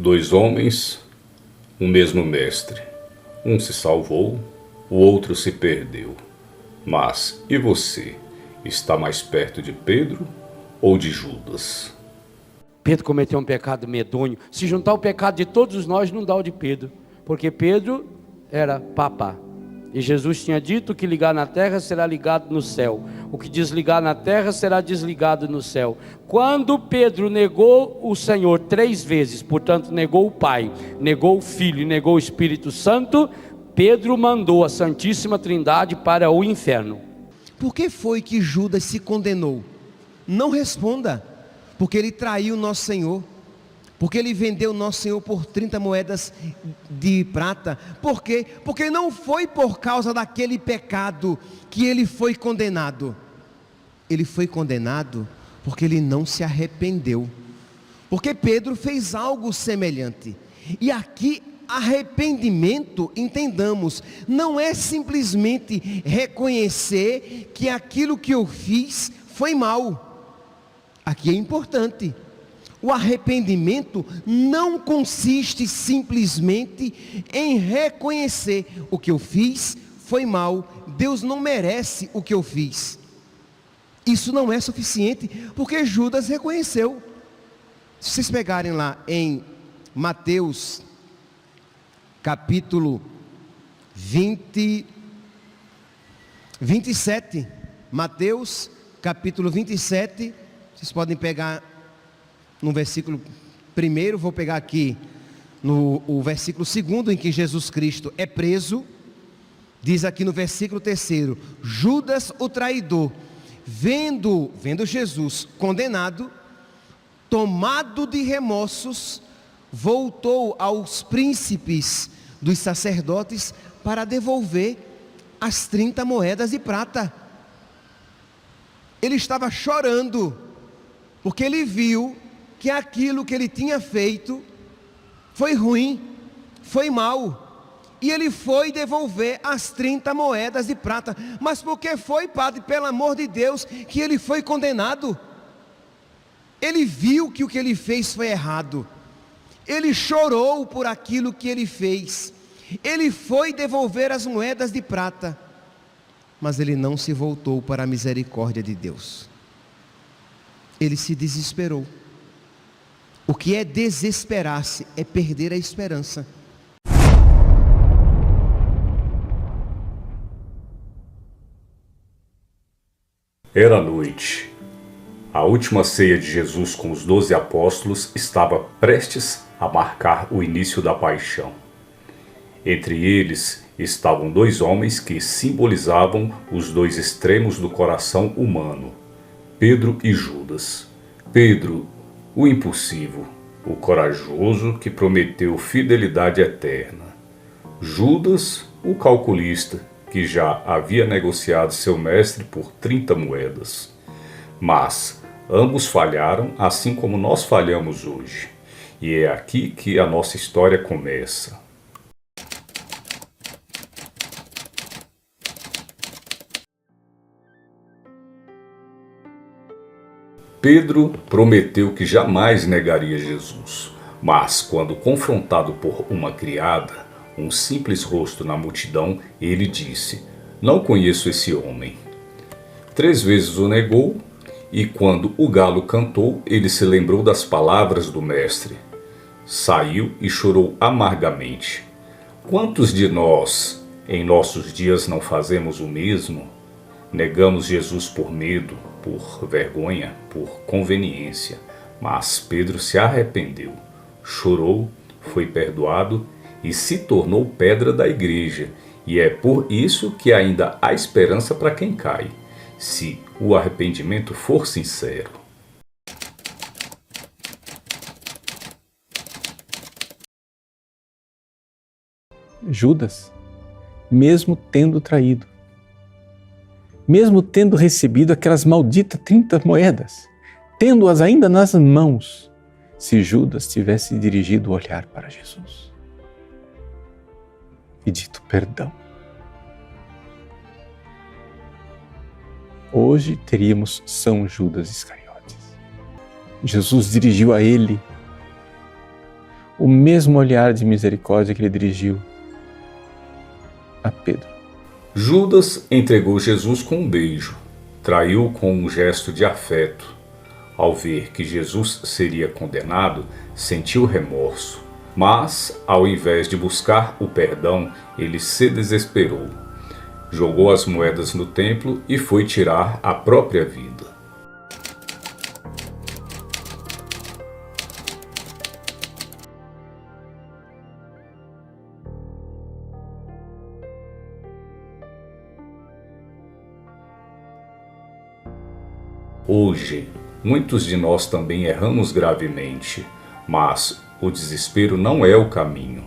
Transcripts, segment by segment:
Dois homens, o mesmo mestre. Um se salvou, o outro se perdeu. Mas, e você? Está mais perto de Pedro ou de Judas? Pedro cometeu um pecado medonho. Se juntar o pecado de todos nós, não dá o de Pedro. Porque Pedro era papa. E Jesus tinha dito: o que ligar na terra será ligado no céu, o que desligar na terra será desligado no céu. Quando Pedro negou o Senhor 3 vezes, portanto negou o Pai, negou o Filho e negou o Espírito Santo, Pedro mandou a Santíssima Trindade para o inferno. Por que foi que Judas se condenou? Não responda. Porque ele traiu nosso Senhor. Porque ele vendeu nosso Senhor por 30 moedas de prata. Por quê? Porque não foi por causa daquele pecado que ele foi condenado. Ele foi condenado porque ele não se arrependeu. Porque Pedro fez algo semelhante. E aqui, arrependimento, entendamos, não é simplesmente reconhecer que aquilo que eu fiz foi mal. Aqui é importante. O arrependimento não consiste simplesmente em reconhecer: o que eu fiz foi mal, Deus não merece o que eu fiz. Isso não é suficiente, porque Judas reconheceu. Se vocês pegarem lá em Mateus capítulo 27, Mateus capítulo 27, vocês podem pegar no versículo 1, vou pegar aqui no versículo 2, em que Jesus Cristo é preso. Diz aqui no versículo 3: Judas o traidor, vendo Jesus condenado, tomado de remorsos, voltou aos príncipes dos sacerdotes para devolver as 30 moedas de prata. Ele estava chorando, porque ele viu que aquilo que ele tinha feito foi ruim, foi mal, e ele foi devolver as 30 moedas de prata. Mas por que foi, padre, pelo amor de Deus, que ele foi condenado? Ele viu que o que ele fez foi errado, ele chorou por aquilo que ele fez, ele foi devolver as moedas de prata, mas ele não se voltou para a misericórdia de Deus. Ele se desesperou. O que é desesperar-se? É perder a esperança. Era noite. A última ceia de Jesus com os 12 apóstolos estava prestes a marcar o início da paixão. Entre eles estavam 2 homens que simbolizavam os 2 extremos do coração humano: Pedro e Judas. Pedro, o impulsivo, o corajoso que prometeu fidelidade eterna. Judas, o calculista, que já havia negociado seu mestre por 30 moedas. Mas ambos falharam, assim como nós falhamos hoje. E é aqui que a nossa história começa. Pedro prometeu que jamais negaria Jesus, mas quando confrontado por uma criada, um simples rosto na multidão, ele disse: "Não conheço esse homem." 3 vezes o negou, e quando o galo cantou, ele se lembrou das palavras do mestre. Saiu e chorou amargamente. Quantos de nós, em nossos dias, não fazemos o mesmo? Negamos Jesus por medo, por vergonha, por conveniência. Mas Pedro se arrependeu, chorou, foi perdoado e se tornou pedra da igreja. E é por isso que ainda há esperança para quem cai, se o arrependimento for sincero. Judas, mesmo tendo traído, mesmo tendo recebido aquelas malditas 30 moedas, tendo-as ainda nas mãos, se Judas tivesse dirigido o olhar para Jesus e dito perdão, hoje teríamos São Judas Iscariotes. Jesus dirigiu a ele o mesmo olhar de misericórdia que ele dirigiu a Pedro. Judas entregou Jesus com um beijo, traiu com um gesto de afeto. Ao ver que Jesus seria condenado, sentiu remorso, mas, ao invés de buscar o perdão, ele se desesperou. Jogou as moedas no templo e foi tirar a própria vida. Hoje, muitos de nós também erramos gravemente, mas o desespero não é o caminho.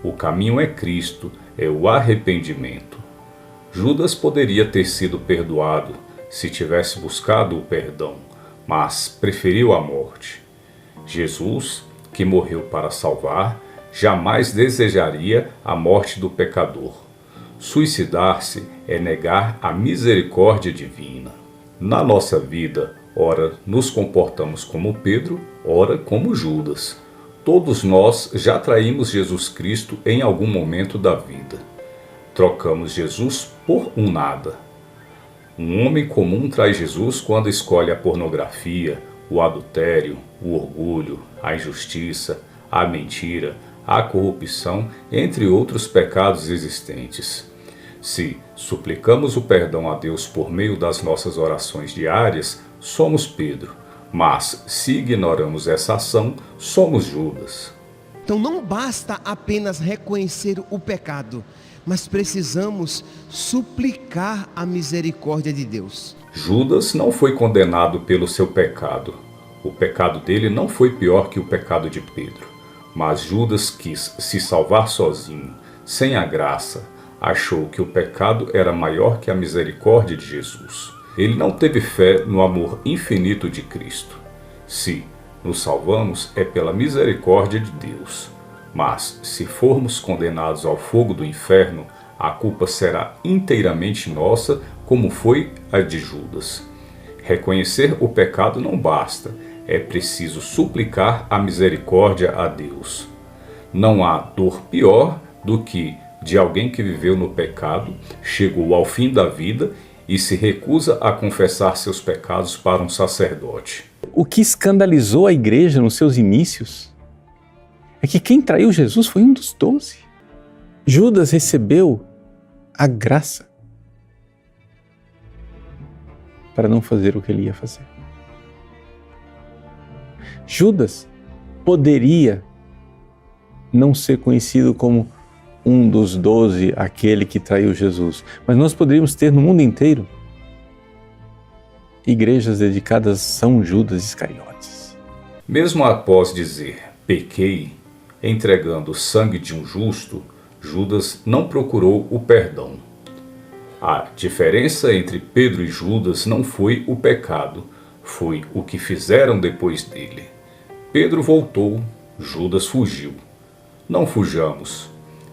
O caminho é Cristo, é o arrependimento. Judas poderia ter sido perdoado se tivesse buscado o perdão, mas preferiu a morte. Jesus, que morreu para salvar, jamais desejaria a morte do pecador. Suicidar-se é negar a misericórdia divina. Na nossa vida, ora nos comportamos como Pedro, ora como Judas. Todos nós já traímos Jesus Cristo em algum momento da vida. Trocamos Jesus por um nada. Um homem comum trai Jesus quando escolhe a pornografia, o adultério, o orgulho, a injustiça, a mentira, a corrupção, entre outros pecados existentes. Se suplicamos o perdão a Deus por meio das nossas orações diárias, somos Pedro. Mas, se ignoramos essa ação, somos Judas. Então não basta apenas reconhecer o pecado, mas precisamos suplicar a misericórdia de Deus. Judas não foi condenado pelo seu pecado. O pecado dele não foi pior que o pecado de Pedro. Mas Judas quis se salvar sozinho, sem a graça. Achou que o pecado era maior que a misericórdia de Jesus. Ele não teve fé no amor infinito de Cristo. Se nos salvamos é pela misericórdia de Deus. Mas, se formos condenados ao fogo do inferno, a culpa será inteiramente nossa, como foi a de Judas. Reconhecer o pecado não basta, é preciso suplicar a misericórdia a Deus. Não há dor pior do que de alguém que viveu no pecado, chegou ao fim da vida e se recusa a confessar seus pecados para um sacerdote. O que escandalizou a igreja nos seus inícios é que quem traiu Jesus foi um dos 12. Judas recebeu a graça para não fazer o que ele ia fazer. Judas poderia não ser conhecido como um dos 12, aquele que traiu Jesus. Mas nós poderíamos ter no mundo inteiro igrejas dedicadas a São Judas Iscariotes. Mesmo após dizer, pequei, entregando o sangue de um justo, Judas não procurou o perdão. A diferença entre Pedro e Judas não foi o pecado, foi o que fizeram depois dele. Pedro voltou, Judas fugiu. Não fujamos.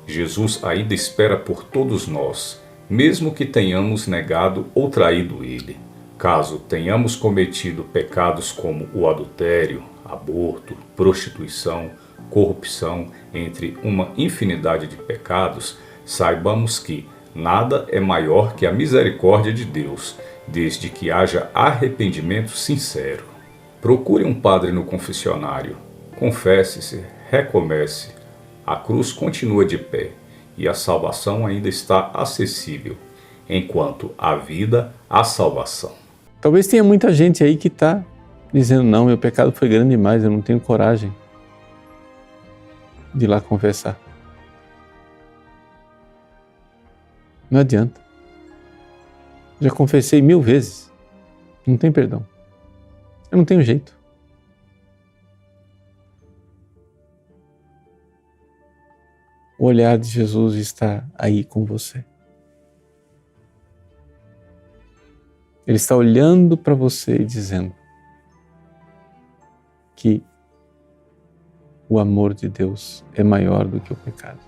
Jesus ainda espera por todos nós, mesmo que tenhamos negado ou traído ele. Caso tenhamos cometido pecados como o adultério, aborto, prostituição, corrupção, entre uma infinidade de pecados, saibamos que nada é maior que a misericórdia de Deus, desde que haja arrependimento sincero. Procure um padre no confessionário, confesse-se, recomece. A cruz continua de pé e a salvação ainda está acessível, enquanto há vida, há salvação. Talvez tenha muita gente aí que está dizendo, não, meu pecado foi grande demais, eu não tenho coragem de ir lá confessar. Não adianta. Já confessei 1000 vezes, não tem perdão. Eu não tenho jeito. O olhar de Jesus está aí com você. Ele está olhando para você e dizendo que o amor de Deus é maior do que o pecado.